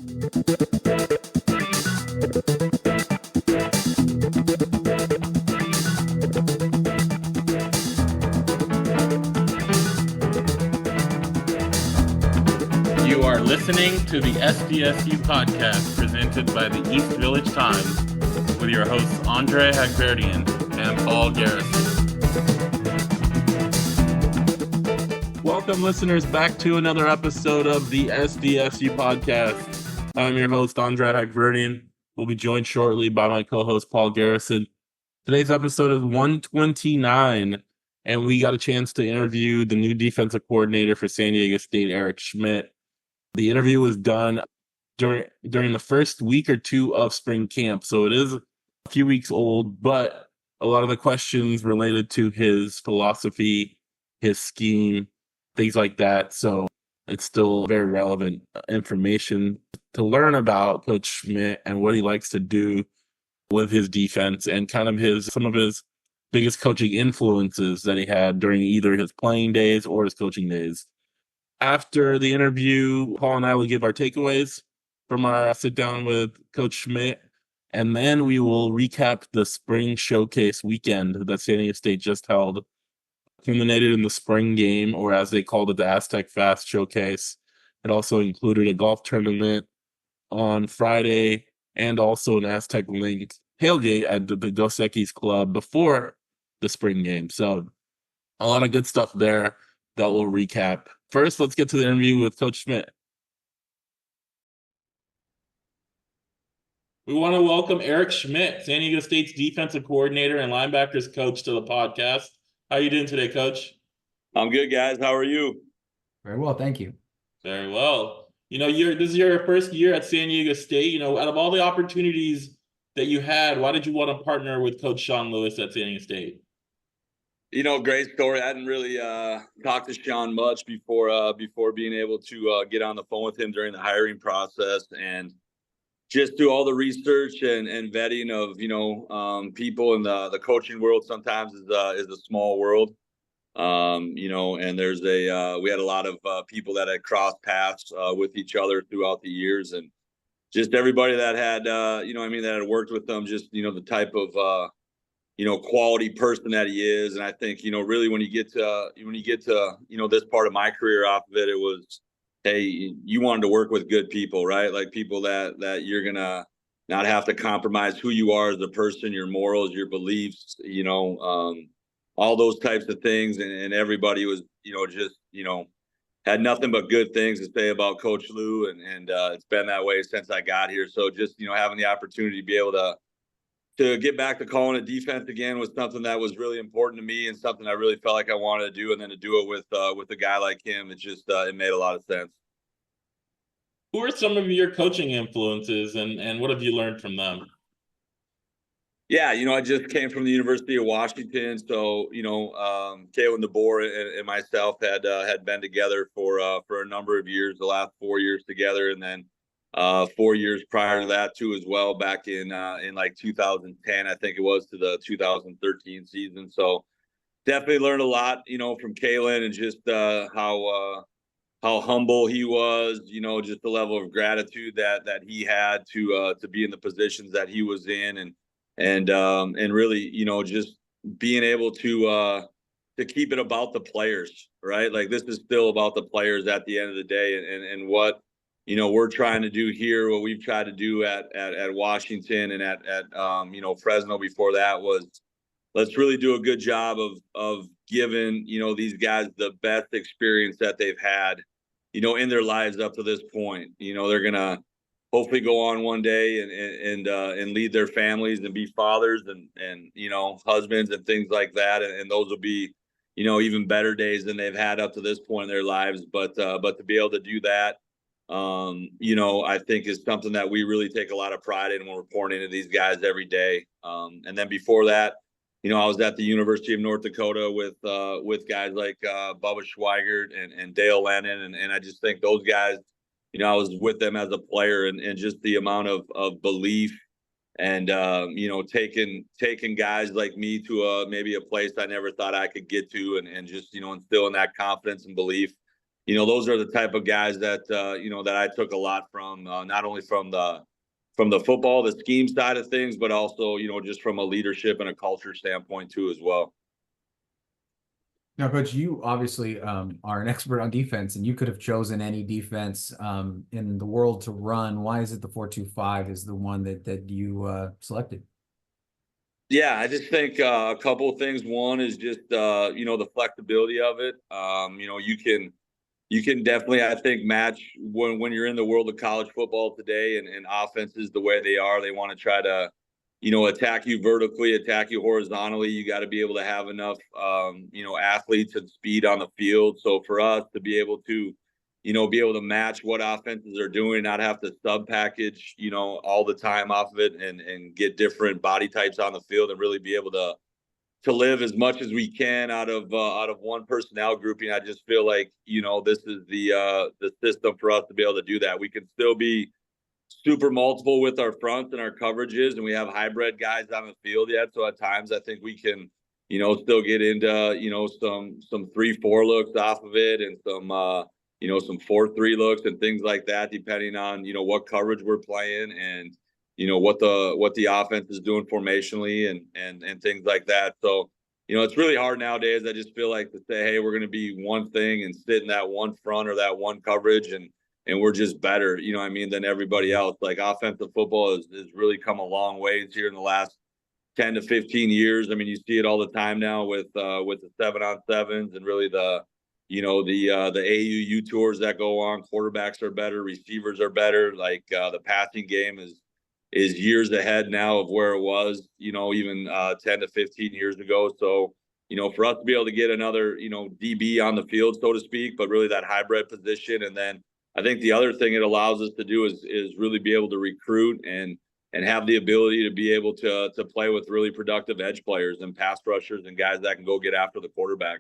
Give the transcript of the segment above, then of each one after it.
You are listening to the SDSU podcast presented by the East Village Times with your hosts Andre Hagverdian and Paul Garrison. Welcome, listeners, back to another episode of the SDSU podcast. I'm your host, Andre Hagverdian. We'll be joined shortly by my co-host, Paul Garrison. Today's episode is 129, and we got a chance to interview the new defensive coordinator for San Diego State, Eric Schmidt. The interview was done during the first week or two of spring camp, so it is a few weeks old, but a lot of the questions related to his philosophy, his scheme, things like that. So it's still very relevant information to learn about Coach Schmidt and what he likes to do with his defense and kind of some of his biggest coaching influences that he had during either his playing days or his coaching days. After the interview, Paul and I will give our takeaways from our sit down with Coach Schmidt, and then we will recap the spring showcase weekend that San Diego State just held. Culminated in the spring game, or as they called it, the Aztec Fast Showcase. It also included a golf tournament on Friday and also an Aztec Link tailgate at the Dos Equis Club before the spring game. So a lot of good stuff there that we'll recap. First, let's get to the interview with Coach Schmidt. We want to welcome Eric Schmidt, San Diego State's defensive coordinator and linebackers coach, to the podcast. How are you doing today, Coach? I'm good, guys. How are you? Very well, thank you. Very well. This is your first year at San Diego State. Out of all the opportunities that you had, why did you want to partner with Coach Sean Lewis at San Diego State? Great story. I hadn't really talked to Sean much before being able to get on the phone with him during the hiring process, and just do all the research and vetting of people in the coaching world. Sometimes is a small world, and there's we had a lot of people that had crossed paths with each other throughout the years, and just everybody that had that had worked with them, just the type of quality person that he is. And I think really when you get to this part of my career off of it, it was, hey, you wanted to work with good people, right? Like people that you're going to not have to compromise who you are as a person, your morals, your beliefs, all those types of things. And everybody was, had nothing but good things to say about Coach Lou. And it's been that way since I got here. So just, having the opportunity to be able to get back to calling a defense again was something that was really important to me and something I really felt like I wanted to do. And then to do it with a guy like him, it made a lot of sense. Who are some of your coaching influences and what have you learned from them? Yeah, I just came from the University of Washington. So, Kalen DeBoer and myself had been together for a number of years, the last 4 years together. And then 4 years prior to that too, as well, back in like 2010, I think it was, to the 2013 season. So definitely learned a lot, from Kalen, and just how humble he was, just the level of gratitude that he had to be in the positions that he was in, and really, just being able to keep it about the players, right? Like, this is still about the players at the end of the day, and what we're trying to do here, what we've tried to do at Washington and at Fresno before that, was let's really do a good job of giving, these guys the best experience that they've had, in their lives up to this point. They're going to hopefully go on one day and lead their families and be fathers and husbands and things like that. And those will be, even better days than they've had up to this point in their lives. But to be able to do that, I think is something that we really take a lot of pride in when we're pouring into these guys every day. And then before that, I was at the University of North Dakota with guys like Bubba Schweigert and Dale Lennon. And I just think those guys, I was with them as a player, and just the amount of belief and, taking guys like me to maybe a place I never thought I could get to, and just, instilling that confidence and belief those are the type of guys that, that I took a lot from, not only from the football, the scheme side of things, but also, just from a leadership and a culture standpoint too, as well. Now, Coach, you obviously are an expert on defense, and you could have chosen any defense in the world to run. Why is it the 4-2-5 is the one that you selected? Yeah, I just think a couple of things. One is just the flexibility of it. You can definitely, I think, match when you're in the world of college football today, and offenses the way they are. They want to try to, attack you vertically, attack you horizontally. You got to be able to have enough, athletes and speed on the field. So for us to be able to, be able to match what offenses are doing, not have to sub package, all the time off of it, and get different body types on the field, and really be able to live as much as we can out of one personnel grouping. I just feel like, this is the system for us to be able to do that. We can still be super multiple with our fronts and our coverages, and we have hybrid guys on the field yet. So at times I think we can, still get into, some 3-4 looks off of it, and some 4-3 looks and things like that, depending on, what coverage we're playing, and what the offense is doing formationally, and things like that. So, it's really hard nowadays. I just feel like to say, hey, we're going to be one thing and sit in that one front or that one coverage, and we're just better, than everybody else. Like, offensive football has really come a long ways here in the last 10 to 15 years. I mean, you see it all the time now with the 7-on-7s, and really the AAU tours that go on. Quarterbacks are better, receivers are better. Like, the passing game is years ahead now of where it was, even 10 to 15 years ago. So, for us to be able to get another, DB on the field, so to speak, but really that hybrid position. And then I think the other thing it allows us to do is really be able to recruit and have the ability to be able to play with really productive edge players and pass rushers and guys that can go get after the quarterback.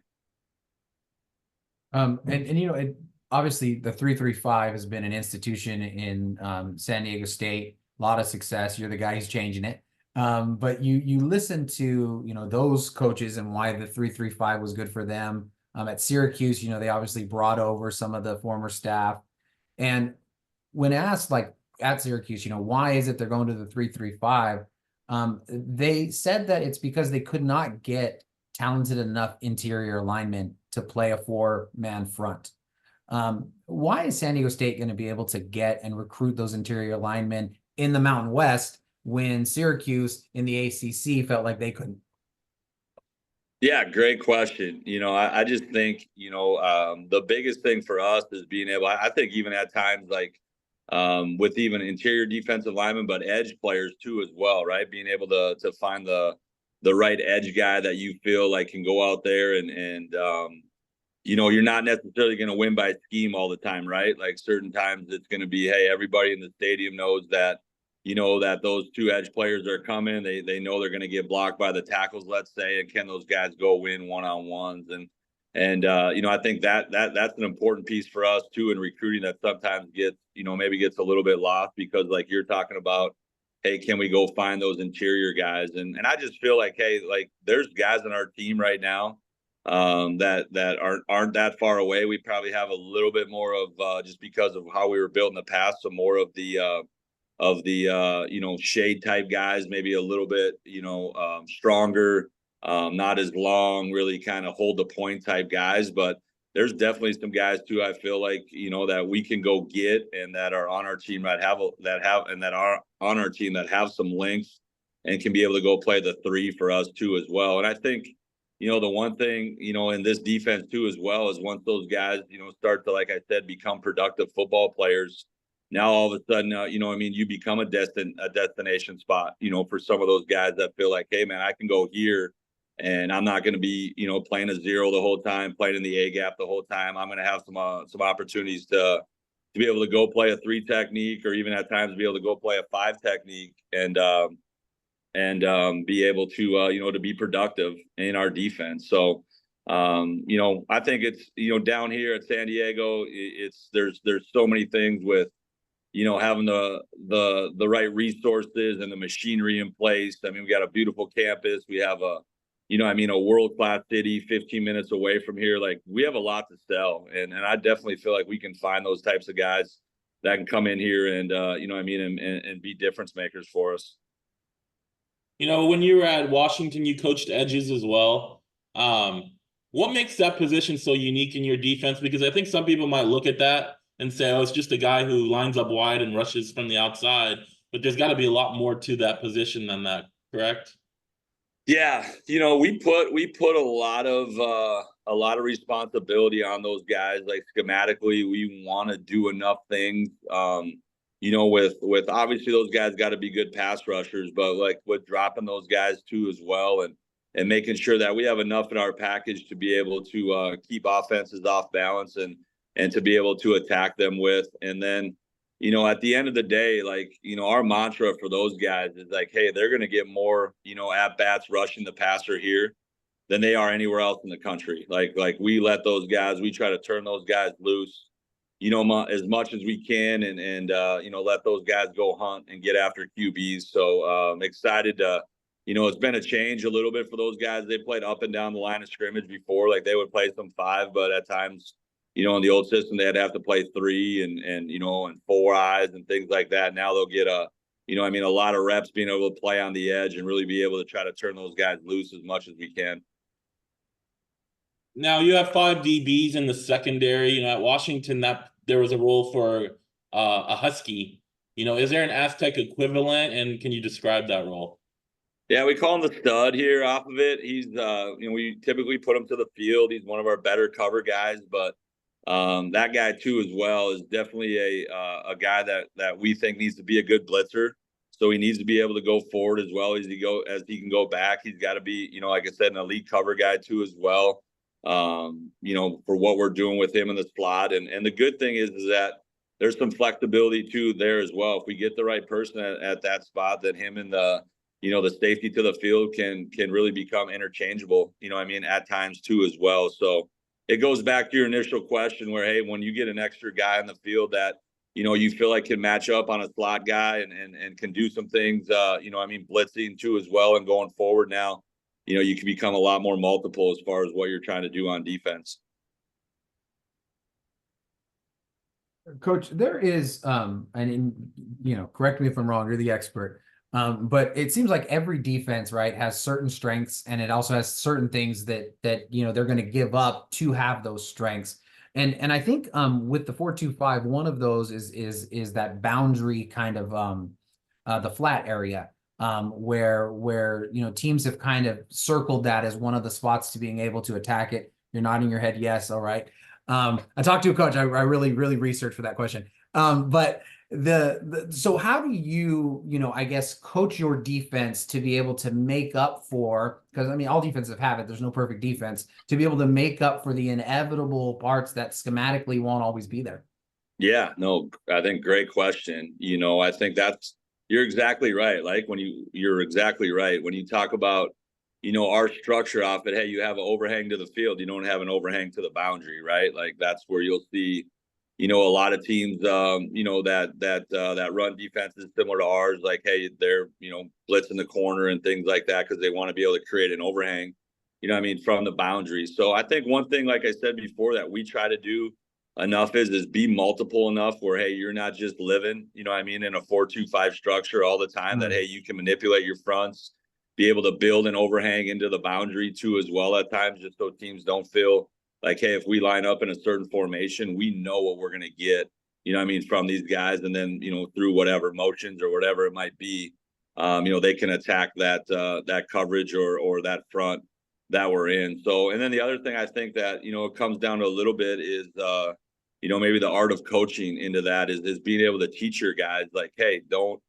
Obviously the 3-3-5 has been an institution in San Diego State. A lot of success. You're the guy who's changing it. But you listen to, those coaches and why the 3-3-5 was good for them. At Syracuse, they obviously brought over some of the former staff. And when asked, like, at Syracuse, why is it they're going to the 3-3-5? They said that it's because they could not get talented enough interior linemen to play a 4-man front. Why is San Diego State going to be able to get and recruit those interior linemen in the Mountain West when Syracuse in the ACC felt like they couldn't? Yeah, great question. I just think, the biggest thing for us is being able, I think even at times, like, with even interior defensive linemen, but edge players too, as well, right? Being able to find the right edge guy that you feel like can go out there and you're not necessarily going to win by scheme all the time, right? Like, certain times it's going to be, hey, everybody in the stadium knows that, that those two edge players are coming. They know they're going to get blocked by the tackles, let's say, and can those guys go win one-on-ones? And I think that's an important piece for us too in recruiting, that sometimes gets, maybe gets a little bit lost, because like you're talking about, hey, can we go find those interior guys? And I just feel like, hey, like, there's guys on our team right now that aren't that far away. We probably have a little bit more of, just because of how we were built in the past, so more of the shade type guys, maybe a little bit, stronger, not as long, really kind of hold the point type guys. But there's definitely some guys too, I feel like, that we can go get, and that are on our team that are on our team that have some length and can be able to go play the 3 for us too, as well. And I think, the one thing, in this defense too, as well, is once those guys, start to, like I said, become productive football players, now all of a sudden, you become a destination spot, for some of those guys that feel like, hey, man, I can go here, and I'm not going to be, playing a 0 the whole time, playing in the A gap the whole time. I'm going to have some opportunities to be able to go play a 3 technique, or even at times be able to go play a 5 technique, and be able to, to be productive in our defense. So, I think it's, down here at San Diego, there's so many things with, having the right resources and the machinery in place. I mean, we got a beautiful campus. We have a a world-class city 15 minutes away from here. Like, we have a lot to sell. And I definitely feel like we can find those types of guys that can come in here and, and be difference makers for us. When you were at Washington, you coached edges as well. What makes that position so unique in your defense? Because I think some people might look at that and say, oh, it's just a guy who lines up wide and rushes from the outside. But there's got to be a lot more to that position than that, correct? Yeah, we put a lot of responsibility on those guys. Like, schematically, we want to do enough things. With obviously those guys got to be good pass rushers, but like with dropping those guys too as well, and making sure that we have enough in our package to be able to keep offenses off balance and to be able to attack them with. And then, at the end of the day, like, our mantra for those guys is like, hey, they're going to get more, at bats rushing the passer here than they are anywhere else in the country. Like we let those guys, we try to turn those guys loose, as much as we can, and let those guys go hunt and get after QBs. So I'm excited to, it's been a change a little bit for those guys. They played up and down the line of scrimmage before. Like, they would play some 5, but at times, in the old system, they'd have to play 3 and 4 eyes and things like that. Now they'll get a lot of reps being able to play on the edge and really be able to try to turn those guys loose as much as we can. Now you have 5 DBs in the secondary. At Washington, that there was a role for a Husky. Is there an Aztec equivalent, and can you describe that role? Yeah, we call him the stud here off of it. He's, we typically put him to the field. He's one of our better cover guys, but that guy too as well is definitely a guy that we think needs to be a good blitzer. So he needs to be able to go forward as well as he can go back. He's got to be, like I said, an elite cover guy too as well. For what we're doing with him in the slot. And the good thing is that there's some flexibility too there as well. If we get the right person at that spot, then him and the safety to the field can really become interchangeable, at times too as well. So it goes back to your initial question where, hey, when you get an extra guy on the field that, you feel like can match up on a slot guy and can do some things, blitzing too as well and going forward now, you can become a lot more multiple as far as what you're trying to do on defense. Coach, there is, correct me if I'm wrong, you're the expert, but it seems like every defense, right, has certain strengths, and it also has certain things that they're going to give up to have those strengths. And I think with the 4-2-5, one of those is that boundary kind of the flat area. Where teams have kind of circled that as one of the spots to being able to attack it. You're nodding your head yes. All right. I talked to a coach. I really researched for that question. But so how do you I guess coach your defense to be able to make up for, because all defenses have it, there's no perfect defense, to be able to make up for the inevitable parts that schematically won't always be there? Yeah, no, I think great question. I think you're exactly right. Like, you're exactly right. When you talk about, our structure off it, hey, you have an overhang to the field. You don't have an overhang to the boundary, right? Like, that's where you'll see, a lot of teams, that run defenses similar to ours. Like, hey, they're, blitzing the corner and things like that because they want to be able to create an overhang, from the boundary. So I think one thing, like I said before, that we try to do enough is be multiple enough where, hey, you're not just living, in a 4-2-5 structure all the time, that, hey, you can manipulate your fronts, be able to build an overhang into the boundary too as well at times, just so teams don't feel like, hey, if we line up in a certain formation, we know what we're going to get, from these guys. And then, through whatever motions or whatever it might be, they can attack that coverage or that front that we're in. So, and then the other thing I think that, it comes down to a little bit is, maybe the art of coaching into that is being able to teach your guys, like, hey, don't,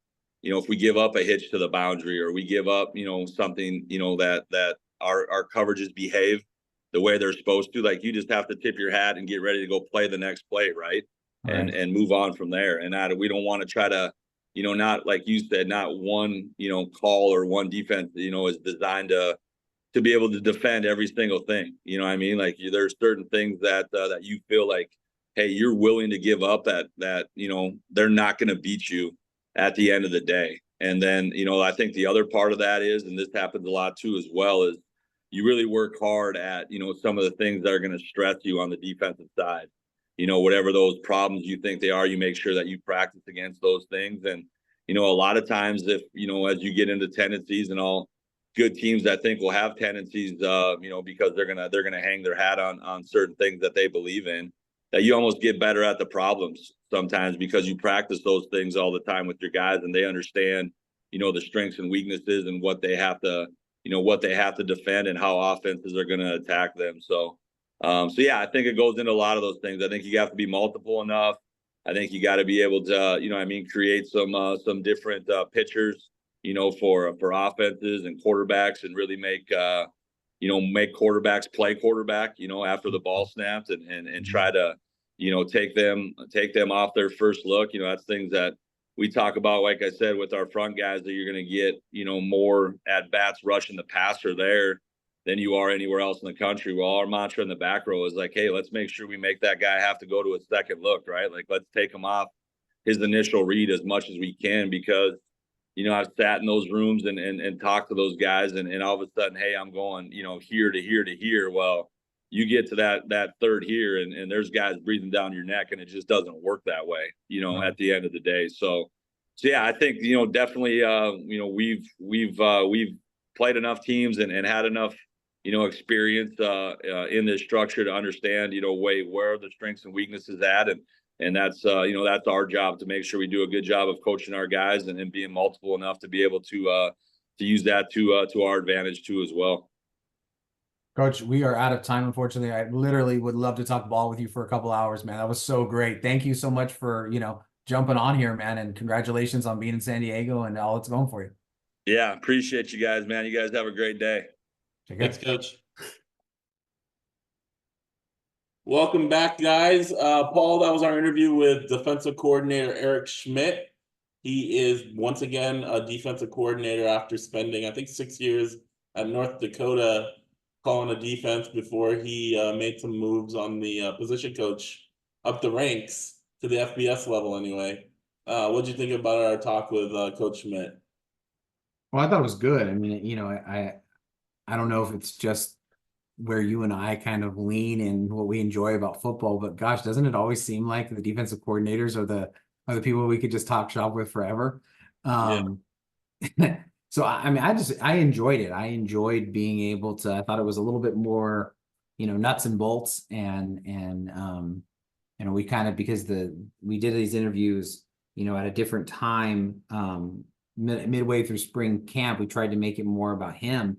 if we give up a hitch to the boundary or we give up, something, that our coverages behave the way they're supposed to, like, you just have to tip your hat and get ready to go play the next play. Right. And move on from there. And we don't want to try to, not, like you said, not one, call or one defense, is designed to be able to defend every single thing. Like, there's certain things that you feel like, hey, you're willing to give up that they're not going to beat you at the end of the day. And then, I think the other part of that is, and this happens a lot too as well, is, you really work hard at, some of the things that are going to stress you on the defensive side. Whatever those problems you think they are, you make sure that you practice against those things. And, a lot of times if, as you get into tendencies, and all good teams I think will have tendencies, because they're going to hang their hat on certain things that they believe in, that you almost get better at the problems sometimes because you practice those things all the time with your guys, and they understand, the strengths and weaknesses and what they have to, defend and how offenses are going to attack them. So yeah, I think it goes into a lot of those things. I think you have to be multiple enough. I think you got to be able to, create some different pitchers, for offenses and quarterbacks, and really make quarterbacks play quarterback, after the ball snaps, and try to, take them off their first look. That's things that we talk about, like I said, with our front guys, that you're going to get, more at bats rushing the passer there than you are anywhere else in the country. Well, our mantra in the back row is like, hey, let's make sure we make that guy have to go to a second look, right? Like, let's take him off his initial read as much as we can, because, I've sat in those rooms and talked to those guys, and all of a sudden, hey, I'm going, here to here to here. Well, you get to that third here, and there's guys breathing down your neck, and it just doesn't work that way, at the end of the day. So yeah, I think, definitely, we've played enough teams and had enough, experience in this structure to understand, where the strengths and weaknesses at, and that's that's our job, to make sure we do a good job of coaching our guys and being multiple enough to be able to use that to our advantage too as well. Coach, we are out of time, unfortunately. I literally would love to talk ball with you for a couple hours, man. That was so great. Thank you so much for, jumping on here, man, and congratulations on being in San Diego and all it's going for you. Yeah, appreciate you guys, man. You guys have a great day. Thanks, Coach. Welcome back, guys. Paul, that was our interview with defensive coordinator Eric Schmidt. He is once again a defensive coordinator after spending, I think, 6 years at North Dakota calling a defense before he made some moves on the position coach up the ranks to the FBS level anyway. What did you think about our talk with Coach Schmidt? Well, I thought it was good. I mean, I don't know if it's just where you and I kind of lean and what we enjoy about football, but gosh, doesn't it always seem like the defensive coordinators are the people we could just talk shop with forever? So I mean, I enjoyed it. I enjoyed being able to. I thought it was a little bit more, nuts and bolts, and we kind of, because we did these interviews, at a different time, midway through spring camp, we tried to make it more about him.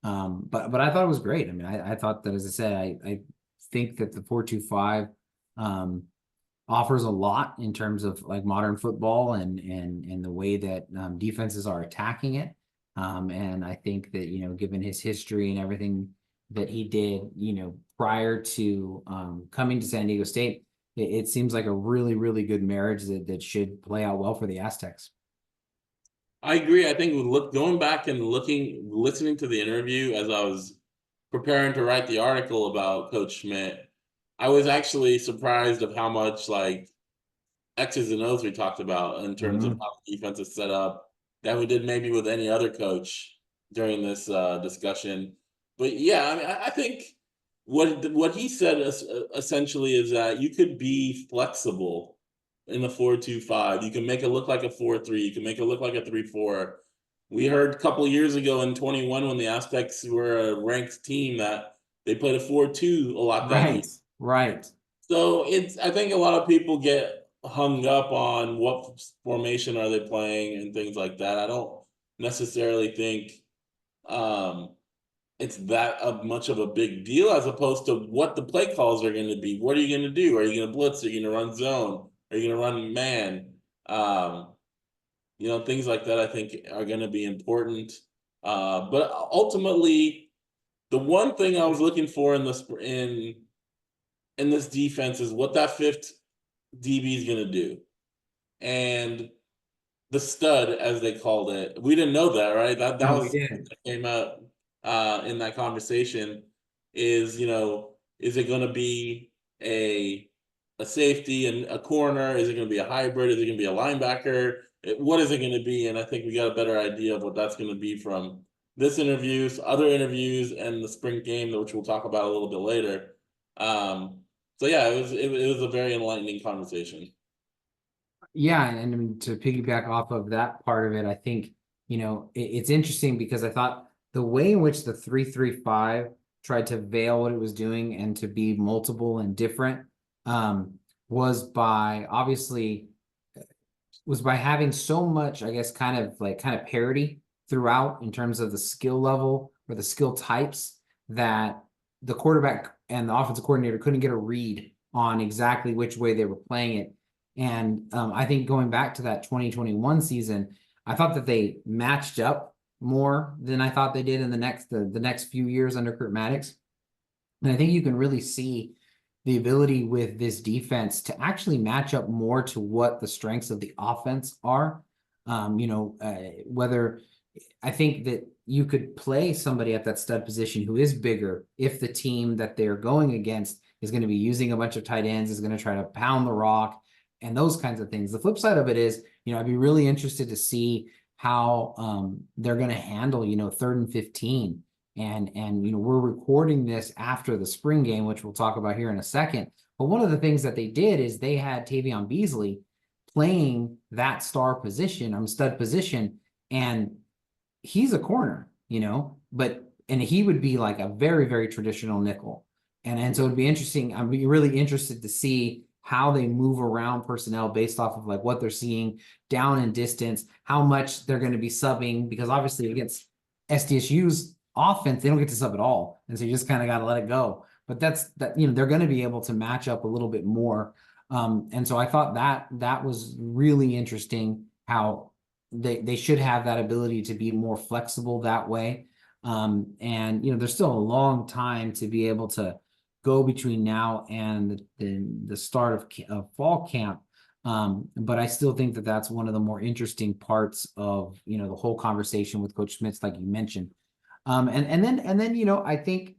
But I thought it was great. I mean, I thought that, as I said, I think that the 4-2-5 offers a lot in terms of like modern football and the way that defenses are attacking it. And I think that, given his history and everything that he did, prior to coming to San Diego State, it seems like a really, really good marriage that should play out well for the Aztecs. I agree. I think going back and listening to the interview as I was preparing to write the article about Coach Schmidt, I was actually surprised of how much like X's and O's we talked about in terms of how the defense is set up that we did maybe with any other coach during this discussion. But yeah, I mean, I think what he said essentially is that you could be flexible in the 4-2-5. You can make it look like a 4-3. You can make it look like a 3-4. We heard a couple of years ago in 21 when the Aztecs were a ranked team that they played a 4-2 a lot that year. Right. So I think a lot of people get hung up on what formation are they playing and things like that. I don't necessarily think it's that much of a big deal, as opposed to what the play calls are going to be. What are you going to do? Are you going to blitz? Are you going to run zone? Are you going to run man? Things like that I think are going to be important. But ultimately, the one thing I was looking for in this defense is what that fifth DB is going to do. And the stud, as they called it, we didn't know that, right? That came out in that conversation is, is it going to be a safety and a corner? Is it going to be a hybrid? Is it going to be a linebacker? What is it going to be? And I think we got a better idea of what that's going to be from this interview, other interviews, and the spring game, which we'll talk about a little bit later. So yeah, it was a very enlightening conversation. Yeah, and I mean, to piggyback off of that part of it, I think, it's interesting because I thought the way in which the 3-3-5 tried to veil what it was doing and to be multiple and different was by having so much, I guess, kind of parity throughout in terms of the skill level or the skill types, that the quarterback and the offensive coordinator couldn't get a read on exactly which way they were playing it. And I think going back to that 2021 season, I thought that they matched up more than I thought they did in the next few years under Kurt Maddox. And I think you can really see the ability with this defense to actually match up more to what the strengths of the offense are. Whether I think that you could play somebody at that stud position who is bigger if the team that they're going against is going to be using a bunch of tight ends, is going to try to pound the rock and those kinds of things. The flip side of it is, I'd be really interested to see how they're going to handle, 3rd and 15. And we're recording this after the spring game, which we'll talk about here in a second. But one of the things that they did is they had Tavion Beasley playing that stud position, and he's a corner, and he would be like a very, very traditional nickel. And so it'd be interesting. I'd be really interested to see how they move around personnel based off of like what they're seeing down in distance, how much they're going to be subbing, because obviously against SDSU's offense, they don't get to sub at all. And so you just kind of got to let it go. But they're going to be able to match up a little bit more. And so I thought that was really interesting, how they should have that ability to be more flexible that way. And there's still a long time to be able to go between now and the start of fall camp. But I still think that that's one of the more interesting parts of, the whole conversation with Coach Schmidt, like you mentioned. And then, I think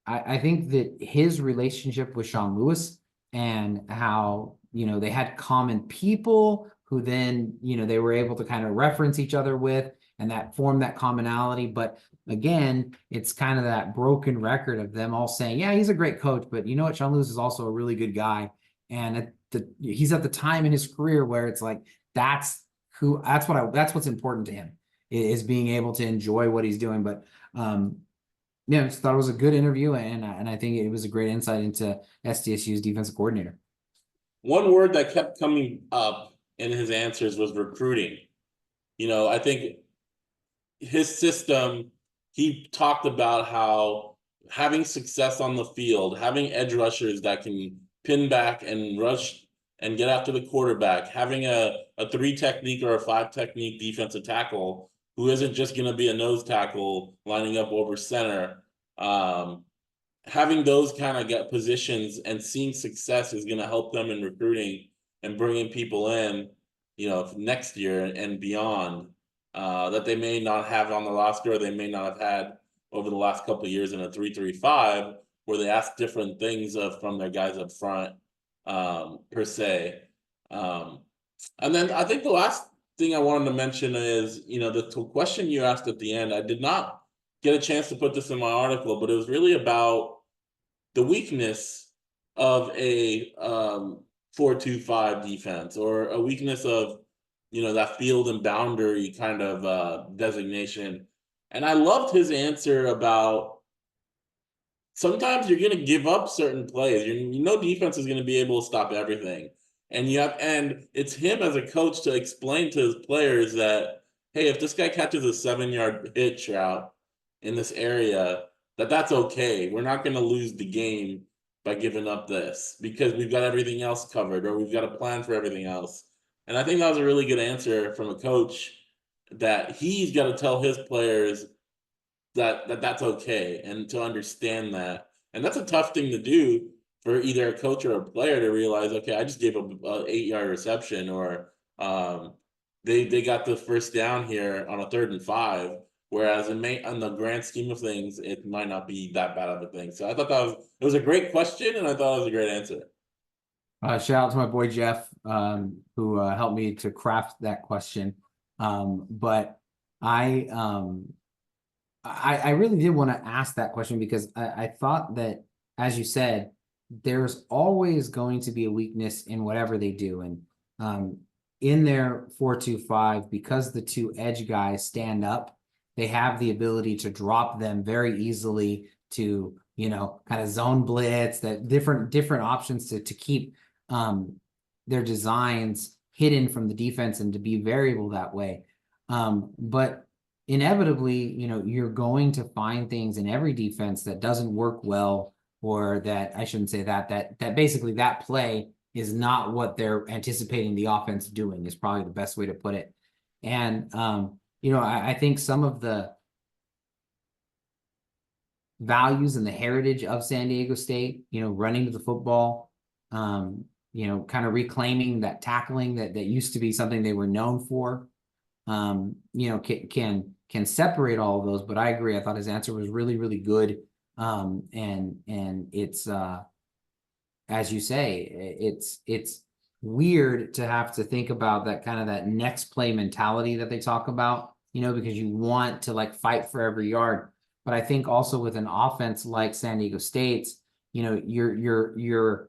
that his relationship with Sean Lewis and how, they had common people who then, they were able to kind of reference each other with, and that formed that commonality. But again, it's kind of that broken record of them all saying, yeah, he's a great coach, but you know what? Sean Lewis is also a really good guy. And he's at the time in his career where it's like, that's what's important to him, is being able to enjoy what he's doing. But I just thought it was a good interview, and I think it was a great insight into SDSU's defensive coordinator. One word that kept coming up in his answers was recruiting. I think his system, he talked about how having success on the field, having edge rushers that can pin back and rush and get after the quarterback, having a 3 technique or a 5 technique defensive tackle who isn't just going to be a nose tackle lining up over center. Having those kind of get positions and seeing success is going to help them in recruiting and bringing people in, next year and beyond, that they may not have on the roster, or they may not have had over the last couple of years in a 3-3-5, where they ask different things from their guys up front, per se. And then I think the last thing I wanted to mention is, the question you asked at the end, I did not get a chance to put this in my article, but it was really about the weakness of a 4-2-5 defense, or a weakness of, that field and boundary kind of designation. And I loved his answer about sometimes you're going to give up certain plays. Defense is going to be able to stop everything. And it's him as a coach to explain to his players that, hey, if this guy catches a 7-yard pitch route in this area, that's okay. We're not going to lose the game by giving up this, because we've got everything else covered, or we've got a plan for everything else. And I think that was a really good answer from a coach, that he's got to tell his players that's okay, and to understand that. And that's a tough thing to do for either a coach or a player, to realize, okay, I just gave up an 8-yard reception, or they got the first down here on a 3rd and 5. Whereas on the grand scheme of things, it might not be that bad of a thing. So I thought it was a great question, and I thought it was a great answer. Shout out to my boy Jeff, who helped me to craft that question. But I I really did want to ask that question because I thought that, as you said, there's always going to be a weakness in whatever they do. And in their 4-2-5, because the two edge guys stand up, they have the ability to drop them very easily to, kind of zone blitz, that different options to keep their designs hidden from the defense and to be variable that way. But inevitably, you're going to find things in every defense that doesn't work well, or that, I shouldn't say that basically that play is not what they're anticipating the offense doing, is probably the best way to put it. And, I think some of the values and the heritage of San Diego State, running to the football, kind of reclaiming that tackling that used to be something they were known for, can separate all of those. But I agree. I thought his answer was really, really good. And it's, as you say, it's weird to have to think about that kind of that next play mentality that they talk about, because you want to like fight for every yard. But I think also with an offense like San Diego State's, your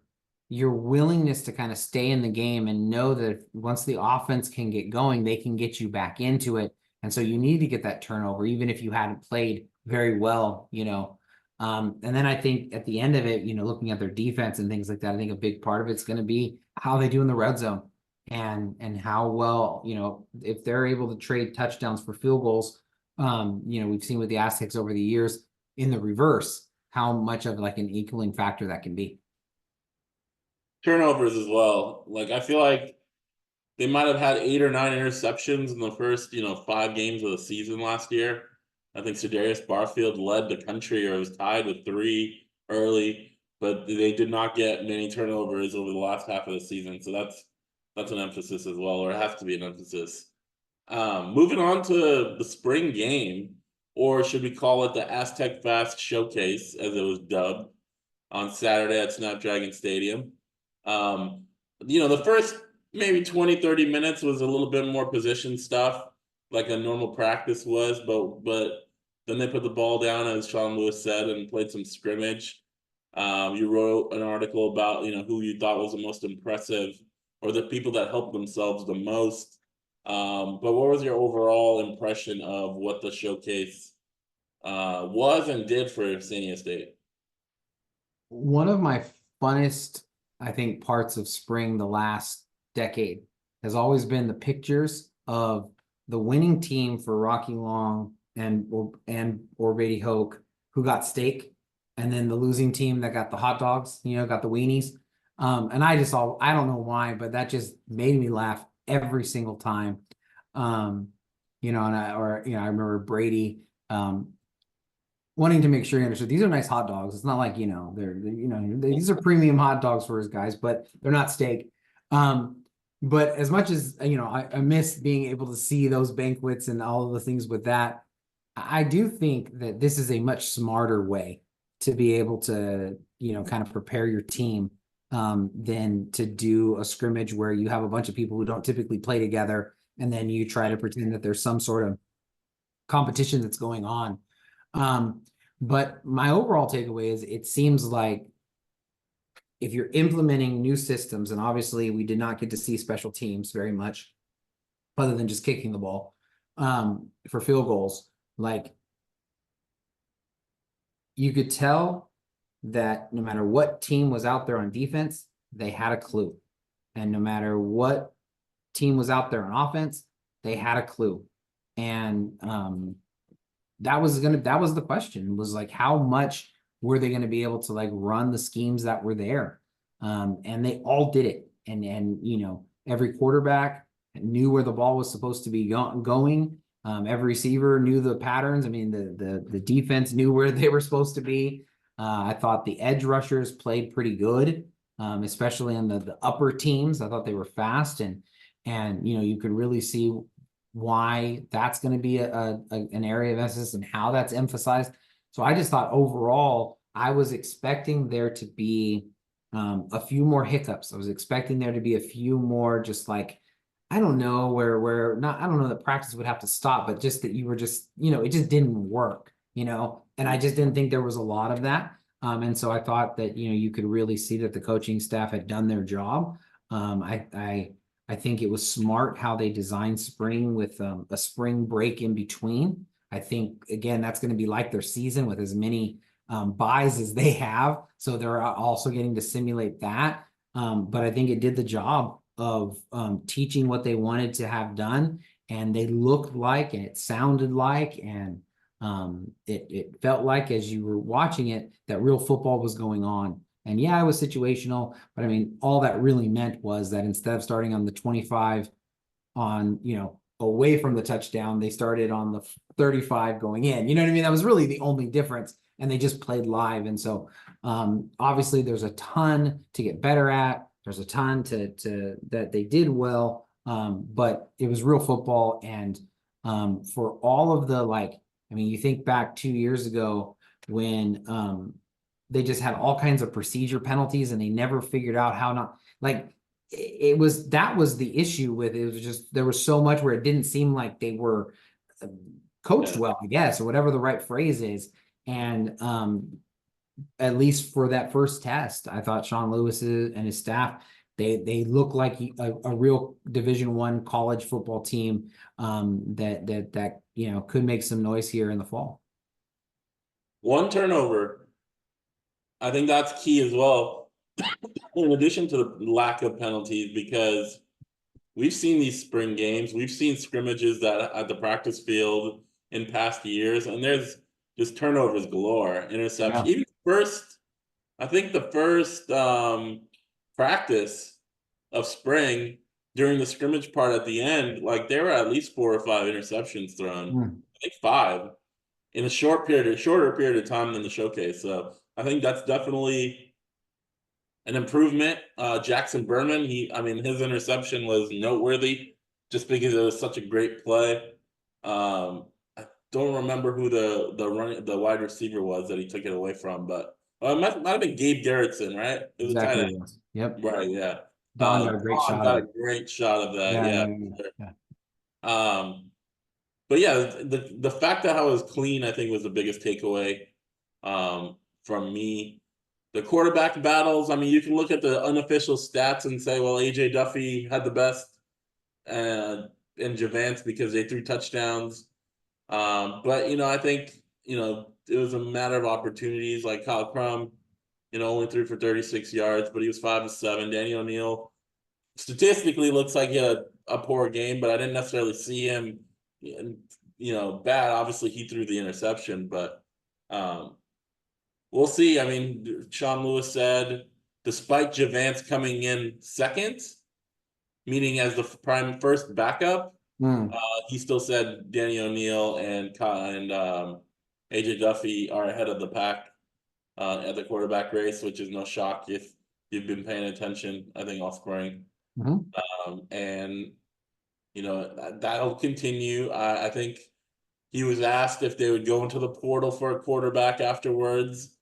willingness to kind of stay in the game and know that once the offense can get going, they can get you back into it. And so you need to get that turnover, even if you hadn't played very well, and then I think at the end of it, looking at their defense and things like that, I think a big part of it's going to be how they do in the red zone and how well, if they're able to trade touchdowns for field goals. We've seen with the Aztecs over the years in the reverse, how much of like an equaling factor that can be. Turnovers as well. Like, I feel like they might have had 8 or 9 interceptions in the first, 5 games of the season last year. I think Cedarius Barfield led the country, or was tied with 3 early, but they did not get many turnovers over the last half of the season. So that's an emphasis as well, or it has to be an emphasis. Moving on to the spring game, or should we call it the Aztec Fast Showcase, as it was dubbed, on Saturday at Snapdragon Stadium. The first maybe 20, 30 minutes was a little bit more position stuff, like a normal practice was, but then they put the ball down, as Sean Lewis said, and played some scrimmage. You wrote an article about, who you thought was the most impressive, or the people that helped themselves the most. But what was your overall impression of what the showcase was and did for San Diego State? One of my funnest, I think, parts of spring the last decade has always been the pictures of the winning team for Rocky Long or Beatty Hoke, who got steak, and then the losing team that got the hot dogs, got the weenies. And I don't know why, but that just made me laugh every single time. And I remember Brady wanting to make sure he understood these are nice hot dogs. It's not like, these are premium hot dogs for his guys, but they're not steak. But as much as, I miss being able to see those banquets and all of the things with that, I do think that this is a much smarter way to be able to, kind of prepare your team than to do a scrimmage where you have a bunch of people who don't typically play together, and then you try to pretend that there's some sort of competition that's going on. But my overall takeaway is it seems like if you're implementing new systems, and obviously we did not get to see special teams very much other than just kicking the ball for field goals, like you could tell that no matter what team was out there on defense, they had a clue. And no matter what team was out there on offense, they had a clue. And that was the question, was like, how much were they going to be able to like run the schemes that were there? And they all did it. And every quarterback knew where the ball was supposed to be going. Every receiver knew the patterns. I mean, the defense knew where they were supposed to be. I thought the edge rushers played pretty good, especially in the upper teams. I thought they were fast, and you could really see why that's going to be an area of emphasis and how that's emphasized. So I just thought overall, I was expecting there to be a few more hiccups. I was expecting there to be a few more just like, I don't know, where not, I don't know that practice would have to stop, but just that you were just, it just didn't work. and I just didn't think there was a lot of that. And so I thought that, you could really see that the coaching staff had done their job. I think it was smart how they designed spring with a spring break in between. I think, again, that's going to be like their season with as many buys as they have. So they're also getting to simulate that. But I think it did the job of teaching what they wanted to have done. And they looked like, and it sounded like, and it felt like, as you were watching it, that real football was going on. And yeah, it was situational, but I mean, all that really meant was that instead of starting on the 25 on, away from the touchdown, they started on the 35 going in. You know what I mean? That was really the only difference. And they just played live. And so obviously there's a ton to get better at. There's a ton to that they did well. But it was real football. And for all of the, you think back 2 years ago when they just had all kinds of procedure penalties and they never figured out how not, that was the issue with it. It was just, there was so much where it didn't seem like they were coached well, I guess, or whatever the right phrase is. And at least for that first test, I thought Sean Lewis and his staff, they look like a real Division I college football team that could make some noise here in the fall. One turnover. I think that's key as well, in addition to the lack of penalties, because we've seen these spring games, we've seen scrimmages that at the practice field in past years, and there's just turnovers galore, interceptions. Even I think the first practice of spring during the scrimmage part at the end, there were at least 4 or 5 interceptions thrown. I think 5 in a shorter period of time than the showcase. So I think that's definitely an improvement. Jackson Berman, his interception was noteworthy just because it was such a great play. I don't remember who the wide receiver was that he took it away from, but it might have been Gabe Garrettson, right? It was Exactly. kind of, yep. Right, yeah. Don got a great shot. Got a great shot of that, yeah. But yeah, the fact that how it was clean, I think, was the biggest takeaway from me. The quarterback battles, you can look at the unofficial stats and say, well, AJ Duffy had the best and Javance because they threw touchdowns. But, I think, it was a matter of opportunities. Like Kyle Crum, only threw for 36 yards, but he was 5 of 7. Danny O'Neill statistically looks like he had a poor game, but I didn't necessarily see him, bad. Obviously, he threw the interception, but we'll see. Sean Lewis said, despite Javance coming in second, meaning as the first backup, he still said Danny O'Neill and AJ Duffy are ahead of the pack at the quarterback race, which is no shock if you've been paying attention, I think, all spring. And that'll continue. I think he was asked if they would go into the portal for a quarterback afterwards.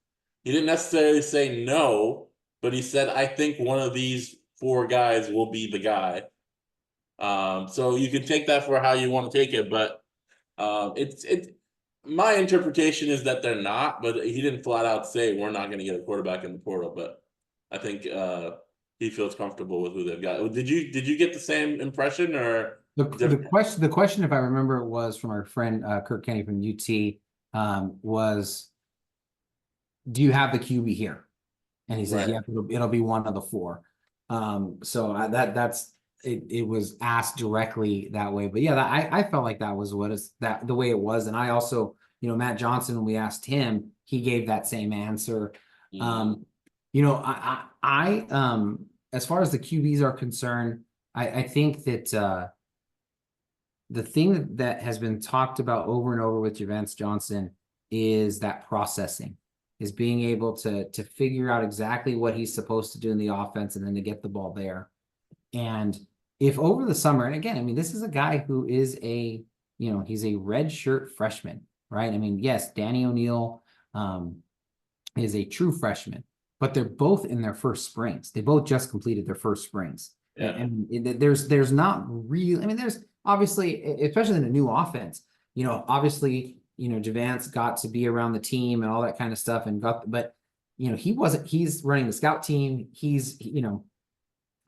He didn't necessarily say no, but he said, I think one of these 4 guys will be the guy. So you can take that for how you want to take it, but my interpretation is that they're not, but he didn't flat out say we're not going to get a quarterback in the portal, but I think he feels comfortable with who they've got. Did you get the same impression, or the question, if I remember, was from our friend Kirk Kenny from UT, was, do you have the QB here? And he said, yeah, it'll be one of the 4. So that's it was asked directly that way, but yeah, I felt like that was the way it was. And I also, Matt Johnson, when we asked him, he gave that same answer. I as far as the QBs are concerned, I think that the thing that has been talked about over and over with Javance Johnson is that processing, is being able to figure out exactly what he's supposed to do in the offense and then to get the ball there. And if over the summer, and again, this is a guy who is he's a red shirt freshman, right? Yes, Danny O'Neill is a true freshman, but they're both in their first springs. They both just completed their first springs. Yeah. And there's not really, there's obviously, especially in a new offense, obviously Javance got to be around the team and all that kind of stuff but he's running the scout team.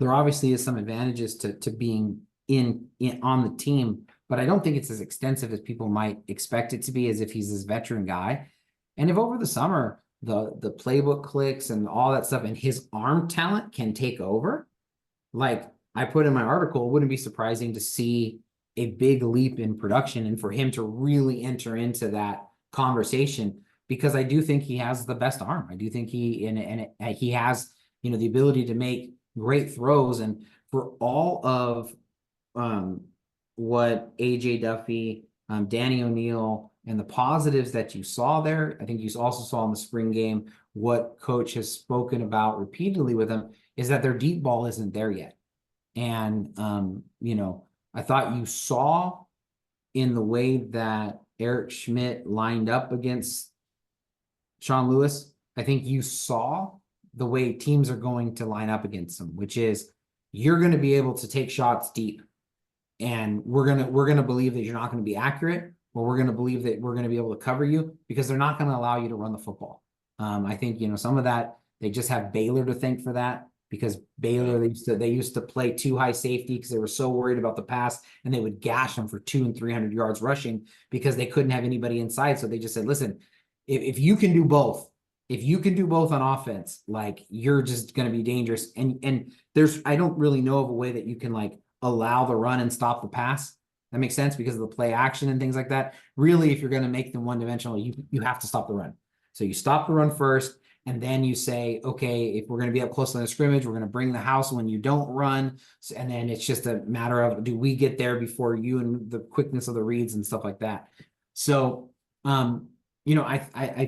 There obviously is some advantages to being in on the team, but I don't think it's as extensive as people might expect it to be, as if he's this veteran guy. And if over the summer the playbook clicks and all that stuff and his arm talent can take over, like I put in my article, it wouldn't be surprising to see a big leap in production and for him to really enter into that conversation, because I do think he has the best arm. I do think he has, the ability to make great throws. And for all of what AJ Duffy, Danny O'Neill, and the positives that you saw there, I think you also saw in the spring game what coach has spoken about repeatedly with him is that their deep ball isn't there yet. And, I thought you saw in the way that Eric Schmidt lined up against Sean Lewis, I think you saw the way teams are going to line up against him, which is you're going to be able to take shots deep. And we're going to believe that you're not going to be accurate, or we're going to believe that we're going to be able to cover you, because they're not going to allow you to run the football. I think, some of that, they just have Baylor to thank for that, because Baylor, they used to play too high safety because they were so worried about the pass, and they would gash them for 200 and 300 yards rushing because they couldn't have anybody inside. So they just said, listen, if you can do both, on offense, like you're just going to be dangerous. And I don't really know of a way that you can like allow the run and stop the pass. That makes sense because of the play action and things like that. Really, if you're going to make them one-dimensional, you have to stop the run. So you stop the run first, and then you say, okay, if we're going to be up close on the scrimmage, we're going to bring the house when you don't run. And then it's just a matter of, do we get there before you, and the quickness of the reads and stuff like that. So, I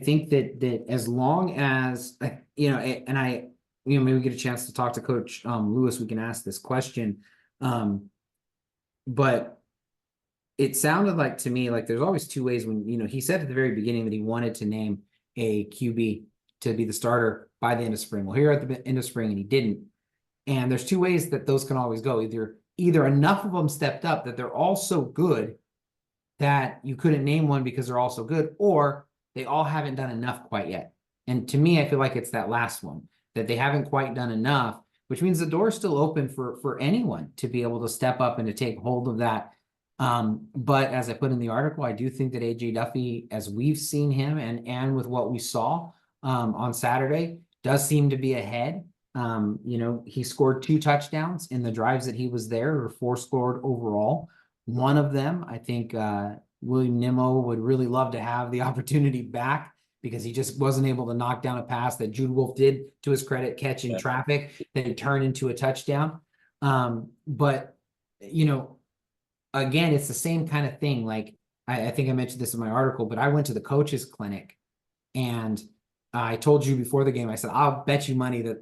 think that as long as, and I, maybe we get a chance to talk to Coach Lewis, we can ask this question. But it sounded like to me, like there's always two ways when, he said at the very beginning that he wanted to name a QB to be the starter by the end of spring. Well, here at the end of spring, and he didn't. And there's two ways that those can always go. Either enough of them stepped up that they're all so good that you couldn't name one because they're all so good, or they all haven't done enough quite yet. And to me, I feel like it's that last one, that they haven't quite done enough, which means the door's still open for anyone to be able to step up and to take hold of that. But as I put in the article, I do think that AJ Duffy, as we've seen him and with what we saw on Saturday, does seem to be ahead. He scored 2 touchdowns in the drives that he was there, or 4 scored overall. One of them, I think William Nimmo would really love to have the opportunity back, because he just wasn't able to knock down a pass that Jude Wolf did, to his credit, catch in traffic that he turned into a touchdown. But, again, it's the same kind of thing. Like, I think I mentioned this in my article, but I went to the coaches clinic, and I told you before the game, I said, I'll bet you money that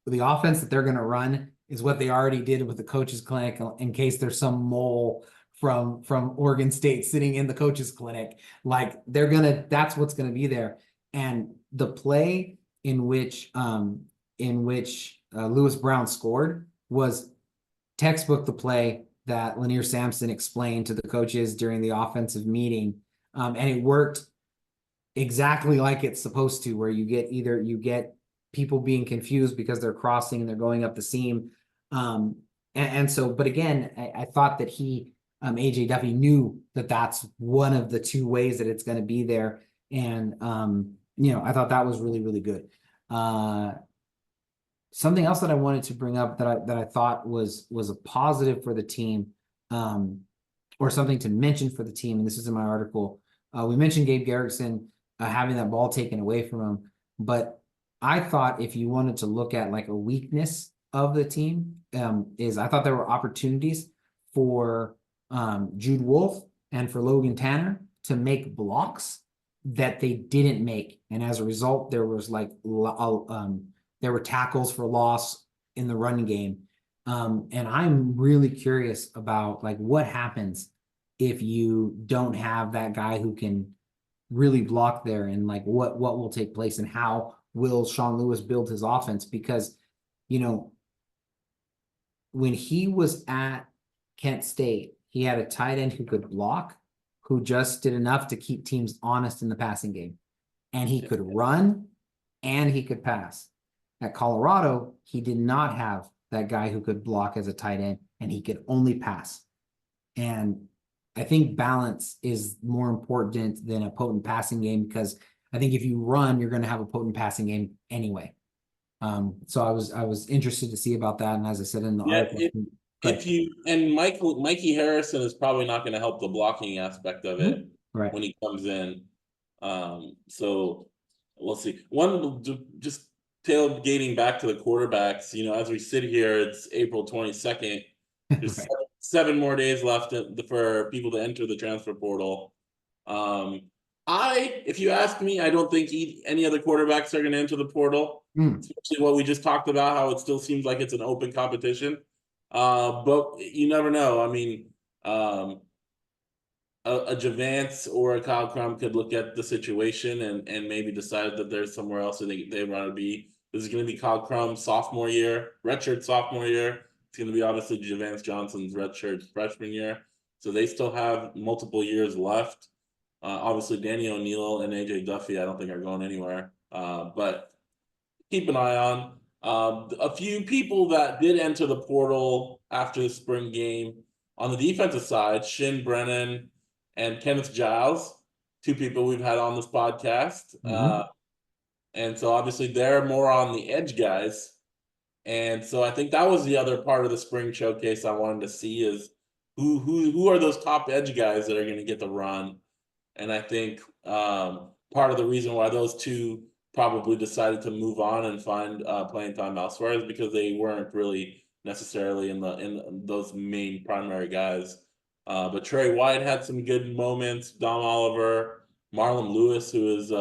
the offense that they're going to run is what they already did with the coaches clinic, in case there's some mole from Oregon State sitting in the coaches clinic. Like, that's what's going to be there. And the play in which Lewis Brown scored was textbook the play that Lanier Sampson explained to the coaches during the offensive meeting. And it worked exactly like it's supposed to, where you get people being confused because they're crossing and they're going up the seam. So, but again, I thought that AJ Duffy knew that that's one of the 2 ways that it's going to be there. And, I thought that was really, really good. Something else that I wanted to bring up that I thought was a positive for the team, or something to mention for the team, and this is in my article. We mentioned Gabe Garrickson having that ball taken away from him, but I thought if you wanted to look at like a weakness of the team, is I thought there were opportunities for Jude Wolf and for Logan Tanner to make blocks that they didn't make, and as a result, there was there were tackles for loss in the run game. And I'm really curious about like what happens if you don't have that guy who can really block there, and like what will take place, and how will Sean Lewis build his offense? Because, when he was at Kent State, he had a tight end who could block, who just did enough to keep teams honest in the passing game. And he could run and he could pass. At Colorado, he did not have that guy who could block as a tight end, and he could only pass. And I think balance is more important than a potent passing game, because I think if you run, you're going to have a potent passing game anyway. So I was interested to see about that. And as I said in the article, Mikey Harrison is probably not going to help the blocking aspect of it right when he comes in. So we'll see. Just tailgating back to the quarterbacks, as we sit here, it's April 22nd. There's right. 7 more days left for people to enter the transfer portal. If you ask me, I don't think any other quarterbacks are going to enter the portal, especially what we just talked about, how it still seems like it's an open competition. But you never know. I mean, a Javance or a Kyle Crum could look at the situation and maybe decide that there's somewhere else they want to be. This is going to be Kyle Crum's sophomore year, redshirt sophomore year. It's going to be obviously Javance Johnson's redshirt freshman year. So they still have multiple years left. Obviously, Danny O'Neill and AJ Duffy, I don't think are going anywhere. But keep an eye on. A few people that did enter the portal after the spring game on the defensive side, Shin Brennan and Kenneth Giles, 2 people we've had on this podcast. And so obviously they're more on the edge guys. And so I think that was the other part of the spring showcase I wanted to see is who are those top edge guys that are going to get the run. And I think part of the reason why those 2 probably decided to move on and find playing time elsewhere is because they weren't really necessarily in those main primary guys. But Trey White had some good moments. Dom Oliver, Marlon Lewis, who is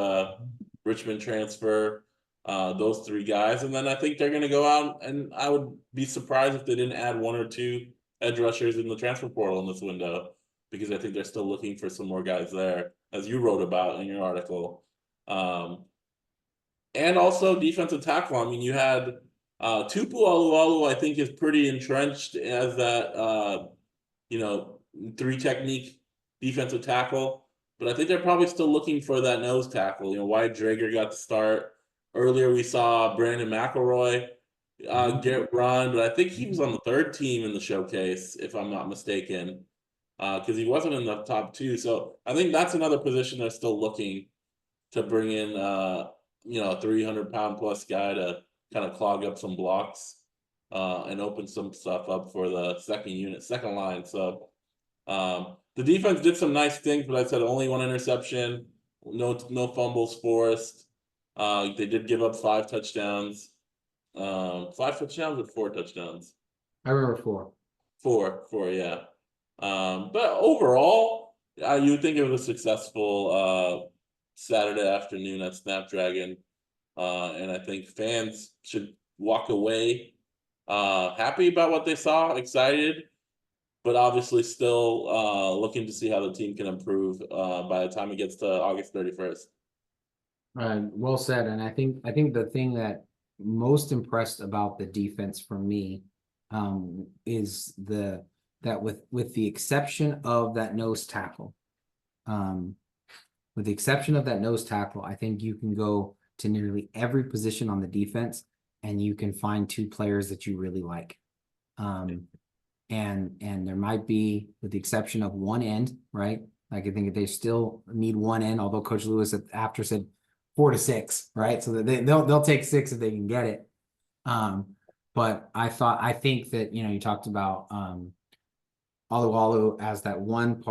Richmond transfer. Those 3 guys, and then I think they're going to go out, and I would be surprised if they didn't add 1 or 2 edge rushers in the transfer portal in this window, because I think they're still looking for some more guys there, as you wrote about in your article. And also defensive tackle. I mean, you had Tupu Alualu, I think, is pretty entrenched as that 3 technique defensive tackle, but I think they're probably still looking for that nose tackle. Wyatt Drager got to start. Earlier, we saw Brandon McElroy get run, but I think he was on the 3rd team in the showcase, if I'm not mistaken, because he wasn't in the top 2. So I think that's another position they're still looking to bring in, a 300-pound plus guy to kind of clog up some blocks and open some stuff up for the second line. So the defense did some nice things, but I said only 1 interception, no fumbles forced. They did give up 5 touchdowns. 5 touchdowns or 4 touchdowns? I remember 4. 4, yeah. But overall, you would think it was a successful Saturday afternoon at Snapdragon. And I think fans should walk away happy about what they saw, excited, but obviously still looking to see how the team can improve by the time it gets to August 31st. Well said. And I think the thing that most impressed about the defense for me is that with the exception of that nose tackle, I think you can go to nearly every position on the defense and you can find 2 players that you really like. And there might be, with the exception of 1 end, right? Like I think they still need 1 end, although Coach Lewis after said 4 to 6, right? So that they'll take 6 if they can get it. But I think that, you talked about Alualu as that one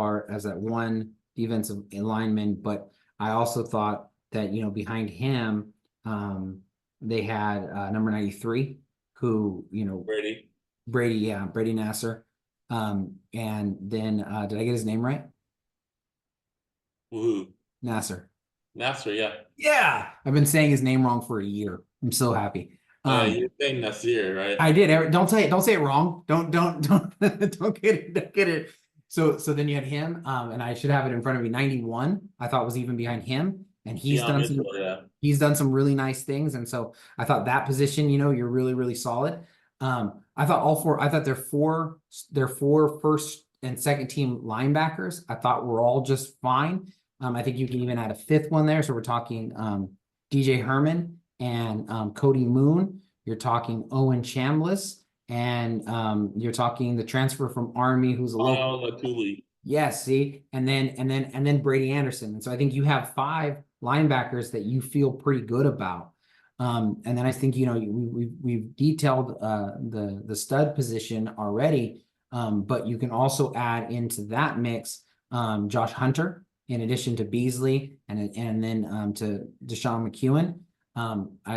defensive lineman, but I also thought that, behind him, they had number 93, who, Brady Nasser. And then did I get his name right? Woohoo. Nasser, yeah. Yeah. I've been saying his name wrong for a year. I'm so happy. You're saying Nasir, right? I did. Don't say it wrong. Don't get it. So then you had him, and I should have it in front of me. 91, I thought was even behind him, and he's done some really nice things. And so I thought that position, you're really, really solid. I thought their four first and second team linebackers, I thought were all just fine. I think you can even add a fifth one there. So we're talking DJ Herman and Cody Moon. You're talking Owen Chambliss, and you're talking the transfer from Army, who's a local. Latuli. Yes, see, and then Brady Anderson. And so I think you have 5 linebackers that you feel pretty good about. And then I think, you know, we've detailed the stud position already, but you can also add into that mix Josh Hunter in addition to Beasley and then to Deshaun McEwen.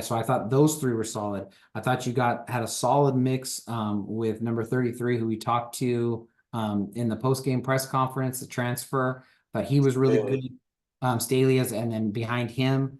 So I thought those 3 were solid. I thought you had a solid mix with number 33, who we talked to in the post-game press conference, the transfer, but he was really good. Staley is, and then behind him,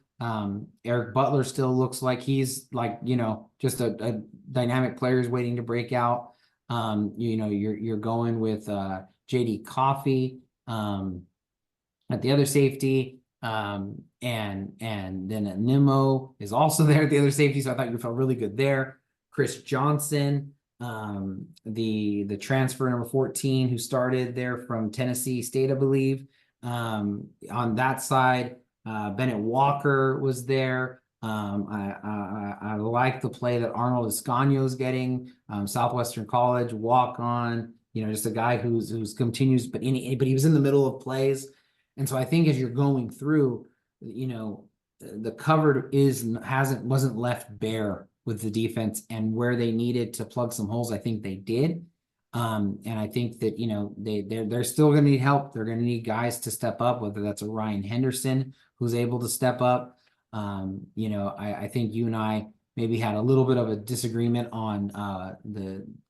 Eric Butler still looks like he's like, you know, just a dynamic player who's waiting to break out. You know, you're going with JD Coffey at the other safety. And then Nimmo is also there at the other safety. So I thought you felt really good there. Chris Johnson, the transfer number 14 who started there from Tennessee State, I believe. On that side, Bennett Walker was there. I like the play that Arnold Escanio is getting. Southwestern College walk on, you know, just a guy who's continues, but he was in the middle of plays. And so I think as you're going through, you know, the cover wasn't left bare with the defense, and where they needed to plug some holes, I think they did. And I think that, you know, they're still going to need help. They're going to need guys to step up, whether that's a Ryan Henderson who's able to step up. You know, I think you and I maybe had a little bit of a disagreement on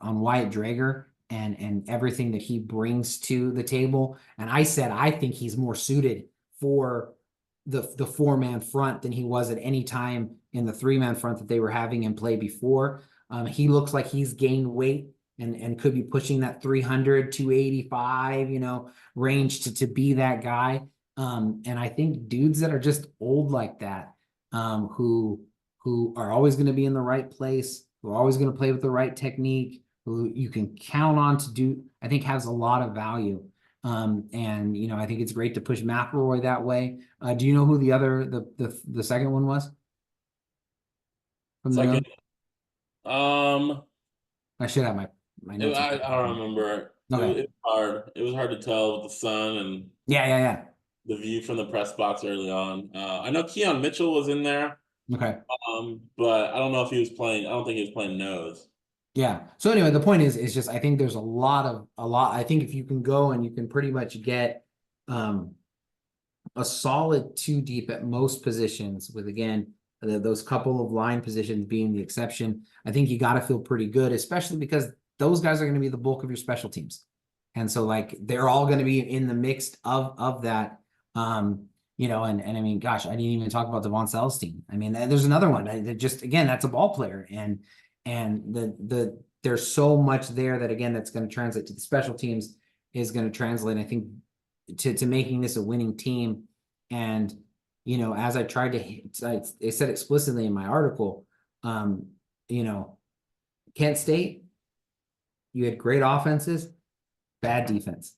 Wyatt Drager and everything that he brings to the table. And I said I think he's more suited for the 4-man front than he was at any time in the 3-man front that they were having him play before. He looks like he's gained weight and could be pushing that 300, 285, you know, range to be that guy. And I think dudes that are just old like that, who are always going to be in the right place, who are always going to play with the right technique, who you can count on to do, I think has a lot of value. And you know, I think it's great to push McElroy that way. Do you know who the second one was? From Second, I should have my notes. I don't remember. Okay. It was hard. It was hard to tell with the sun and Yeah. the view from the press box early on. I know Keon Mitchell was in there. Okay. But I don't know if he was playing. I don't think he was playing nose. Yeah. So anyway, the point is just, I think there's a lot. I think if you can go and you can pretty much get a solid 2 deep at most positions, with again those couple of line positions being the exception, I think you got to feel pretty good, especially because those guys are going to be the bulk of your special teams, and so like they're all going to be in the mix of that. You know, and I mean, gosh, I didn't even talk about Devon Celestine. I mean, there's another one that just, again, that's a ball player, and there's so much there that, again, that's going to translate to the special teams, is going to translate, I think, to making this a winning team. And, you know, as I tried I said explicitly in my article, you know, Kent State, you had great offenses, bad defense.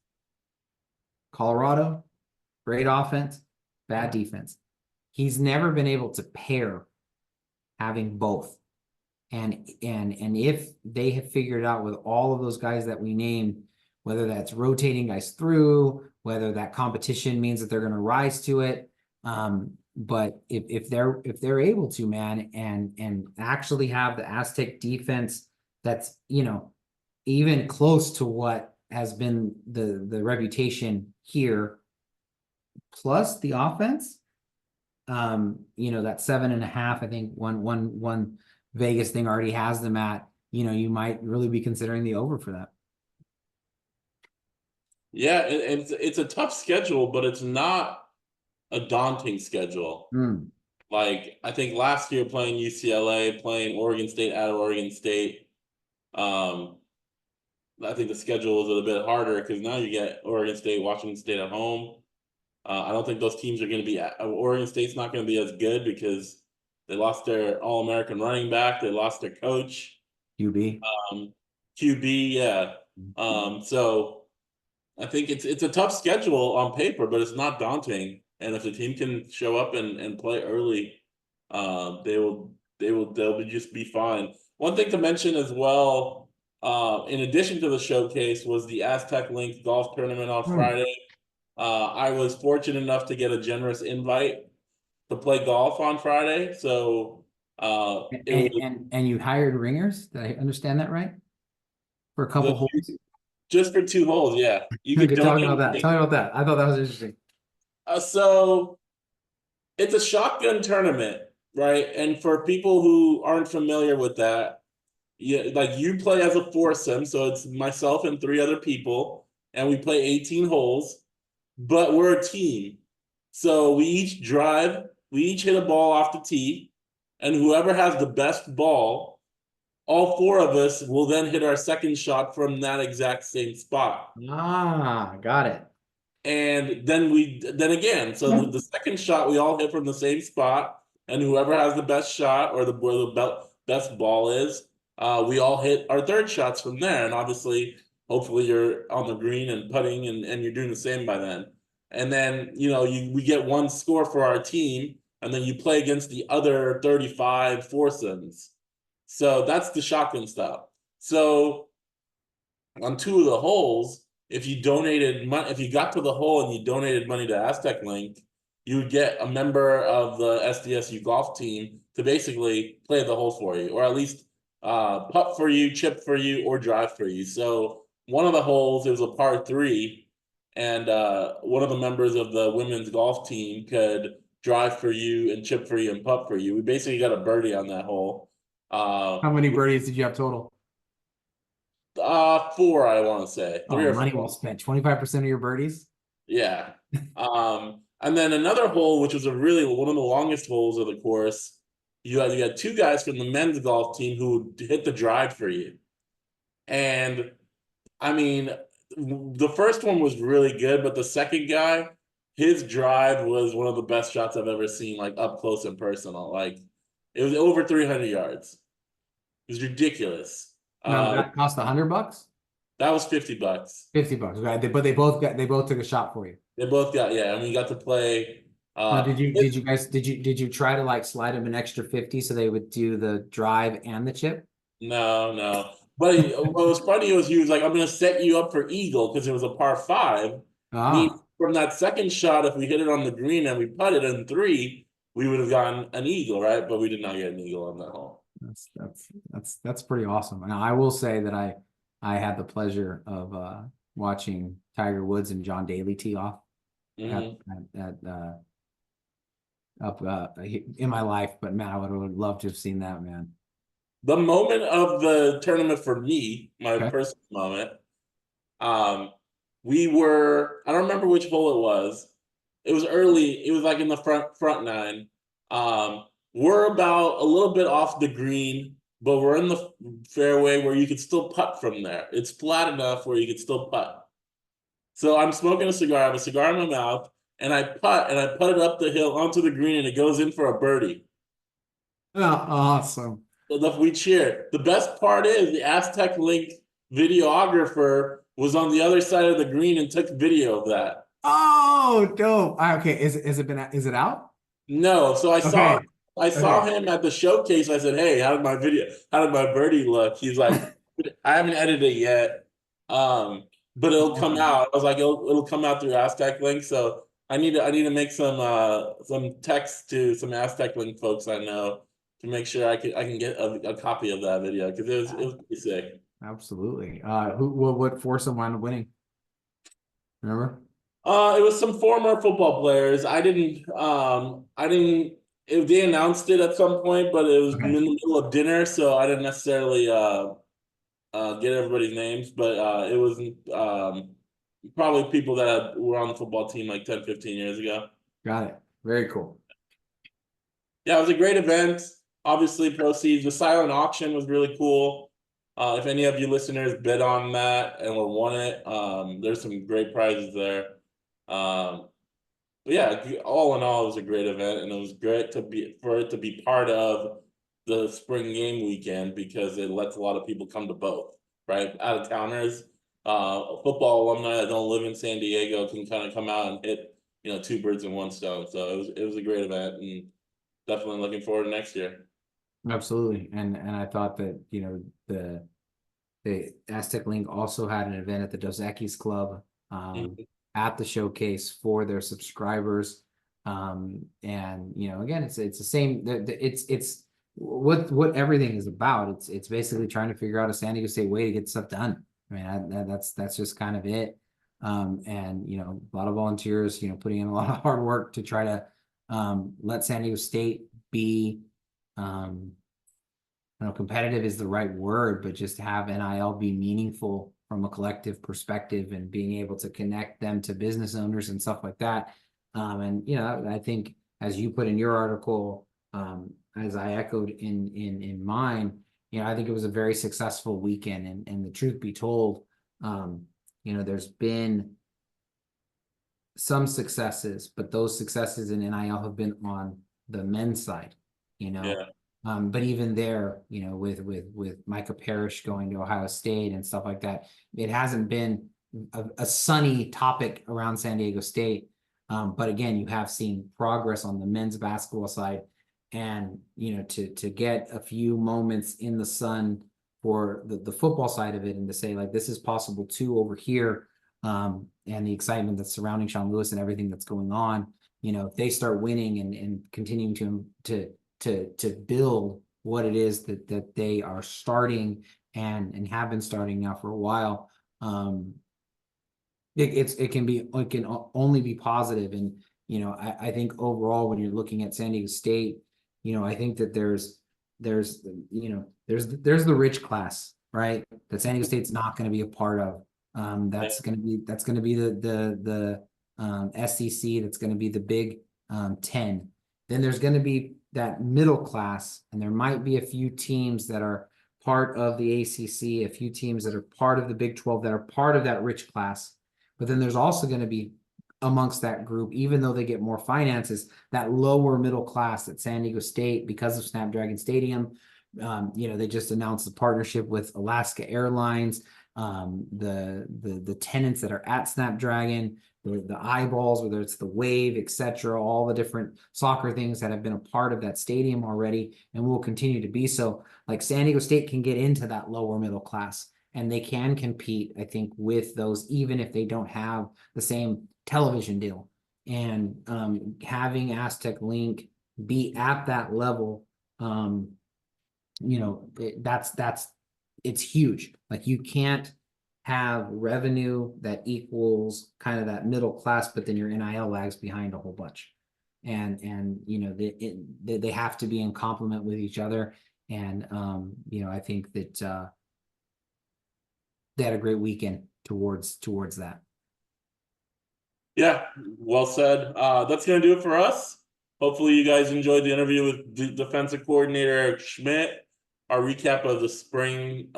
Colorado, great offense, bad defense. He's never been able to pair having both. And if they have figured out with all of those guys that we named, whether that's rotating guys through, whether that competition means that they're going to rise to it, but if they're able to, man, and actually have the Aztec defense that's, you know, even close to what has been the reputation here, plus the offense, you know, that 7.5, I think one Vegas thing already has them at, you know, you might really be considering the over for that. Yeah, it's a tough schedule, but it's not a daunting schedule. Like, I think last year playing UCLA, playing Oregon State at Oregon State, I think the schedule is a bit harder because now you get Oregon State, Washington State at home. I don't think those teams are going to be. Oregon State's not going to be as good because they lost their All-American running back. They lost their coach. QB. QB, yeah. So I think it's a tough schedule on paper, but it's not daunting. And if the team can show up and play early, they'll just be fine. One thing to mention as well, in addition to the showcase, was the Aztec Link golf tournament on Friday. I was fortunate enough to get a generous invite to play golf on Friday, so it was And you hired ringers? Did I understand that right? For a couple holes? just for 2 holes. Yeah, you could Tell me donate. about that. Tell me about that. I thought that was interesting. So it's a shotgun tournament, right? And for people who aren't familiar with that, yeah, like you play as a foursome, so it's myself and 3 other people, and we play 18 holes, but we're a team. So we each drive, we each hit a ball off the tee, and whoever has the best ball, all 4 of us will then hit our second shot from that exact same spot. Got it. And then again, so the second shot we all hit from the same spot, and whoever has the best shot or where the best ball is, we all hit our third shots from there. And obviously, hopefully you're on the green and putting and you're doing the same by then. And then, we get one score for our team, and then you play against the other 35 foursomes. So that's the shotgun style. So on 2 of the holes, if you donated money, if you got to the hole and you donated money to Aztec Link, you would get a member of the SDSU golf team to basically play the hole for you, or at least putt for you, chip for you, or drive for you. So one of the holes, it was a par 3, and one of the members of the women's golf team could drive for you and chip for you and putt for you. We basically got a birdie on that hole. How many birdies did you have total? 4, I want to say. 3 or 4. Money well spent. 25% of your birdies? Yeah. And then another hole, which was one of the longest holes of the course, you had 2 guys from the men's golf team who would hit the drive for you. And I mean, the first one was really good, but the second guy, his drive was one of the best shots I've ever seen, like up close and personal. Like it was over 300 yards. It was ridiculous. That cost $100? That was $50. $50. Right? But they both took a shot for you. They both got, yeah, and we got to play. Now, did you try to like slide them an extra 50 so they would do the drive and the chip? No. But what was funny was he was like, I'm gonna set you up for eagle because it was a par 5. From that second shot, if we hit it on the green and we putted in 3, we would have gotten an eagle, right? But we did not get an eagle on that hole. That's pretty awesome. Now I will say that I had the pleasure of watching Tiger Woods and John Daly tee off in my life, but man, I would love to have seen that, man. The moment of the tournament for me, my personal moment, I don't remember which hole it was. It was early. It was like in the front 9. We're about a little bit off the green, but we're in the fairway where you could still putt from there. It's flat enough where you could still putt. So I'm smoking a cigar. I have a cigar in my mouth, and I putt it up the hill onto the green, and it goes in for a birdie. Oh, awesome. We cheer. The best part is the Aztec Link videographer was on the other side of the green and took video of that. Oh, dope. Okay, is it out? No. So I saw him at the showcase. I said, "Hey, how did my birdie look?" He's like, "I haven't edited it yet, but it'll come out." I was like, "It'll come out through Aztec Link." So I need to make some text to some Aztec Link folks I know to make sure I can get a copy of that video because it was pretty sick. Absolutely. What foursome wound up winning? Remember? It was some former football players. They announced it at some point, but it was in the middle of dinner, so I didn't necessarily get everybody's names, but it was probably people that were on the football team like 10, 15 years ago. Got it. Very cool. Yeah, it was a great event. Obviously, proceeds. The silent auction was really cool. If any of you listeners bid on that and won it, there's some great prizes there. But yeah, all in all, it was a great event, and it was great for it to be part of the spring game weekend because it lets a lot of people come to both, right? Out of towners, football alumni that don't live in San Diego can kind of come out and hit, two birds in one stone. So it was a great event, and definitely looking forward to next year. Absolutely. And I thought that, the Aztec Link also had an event at the Dos Equis Club at the showcase for their subscribers. And again, it's the same. It's what everything is about. It's basically trying to figure out a San Diego State way to get stuff done. I mean, that's just kind of it. And a lot of volunteers, putting in a lot of hard work to try to let San Diego State be competitive is the right word, but just have NIL be meaningful from a collective perspective and being able to connect them to business owners and stuff like that. I think as you put in your article, as I echoed in mine, I think it was a very successful weekend. And the truth be told, there's been some successes, but those successes in NIL have been on the men's side, Yeah. But even there, with Micah Parrish going to Ohio State and stuff like that, it hasn't been a sunny topic around San Diego State. But again, you have seen progress on the men's basketball side, and to get a few moments in the sun for the football side of it, and to say like this is possible too over here, and the excitement that's surrounding Sean Lewis and everything that's going on. If they start winning and continuing to build what it is that they are starting and have been starting now for a while, it can only be positive. And I think overall, when you're looking at San Diego State, I think that there's the rich class, right, that San Diego State's not going to be a part of. That's going to be the SEC. That's going to be the Big 10. Then there's going to be that middle class, and there might be a few teams that are part of the ACC, a few teams that are part of the Big 12 that are part of that rich class. But then there's also going to be amongst that group, even though they get more finances, that lower middle class at San Diego State, because of Snapdragon Stadium. They just announced the partnership with Alaska Airlines, the tenants that are at Snapdragon, the eyeballs, whether it's the Wave, etc., all the different soccer things that have been a part of that stadium already and will continue to be so. Like San Diego State can get into that lower middle class, and they can compete, I think, with those, even if they don't have the same television deal. And having Aztec Link be at that level, it's huge. Like, you can't have revenue that equals kind of that middle class, but then your NIL lags behind a whole bunch. And they have to be in complement with each other. And I think that they had a great weekend towards that. Yeah, well said. That's going to do it for us. Hopefully you guys enjoyed the interview with defensive coordinator Eric Schmidt, our recap of the spring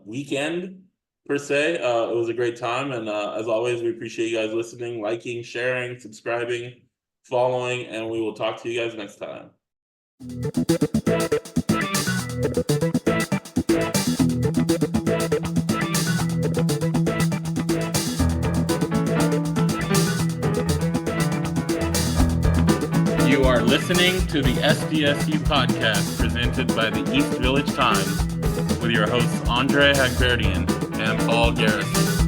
weekend, per se. It was a great time. And as always, we appreciate you guys listening, liking, sharing, subscribing, following, and we will talk to you guys next time. You are listening to the SDSU podcast presented by the East Village Times with your hosts Andre Hagberdian and Paul Garrison.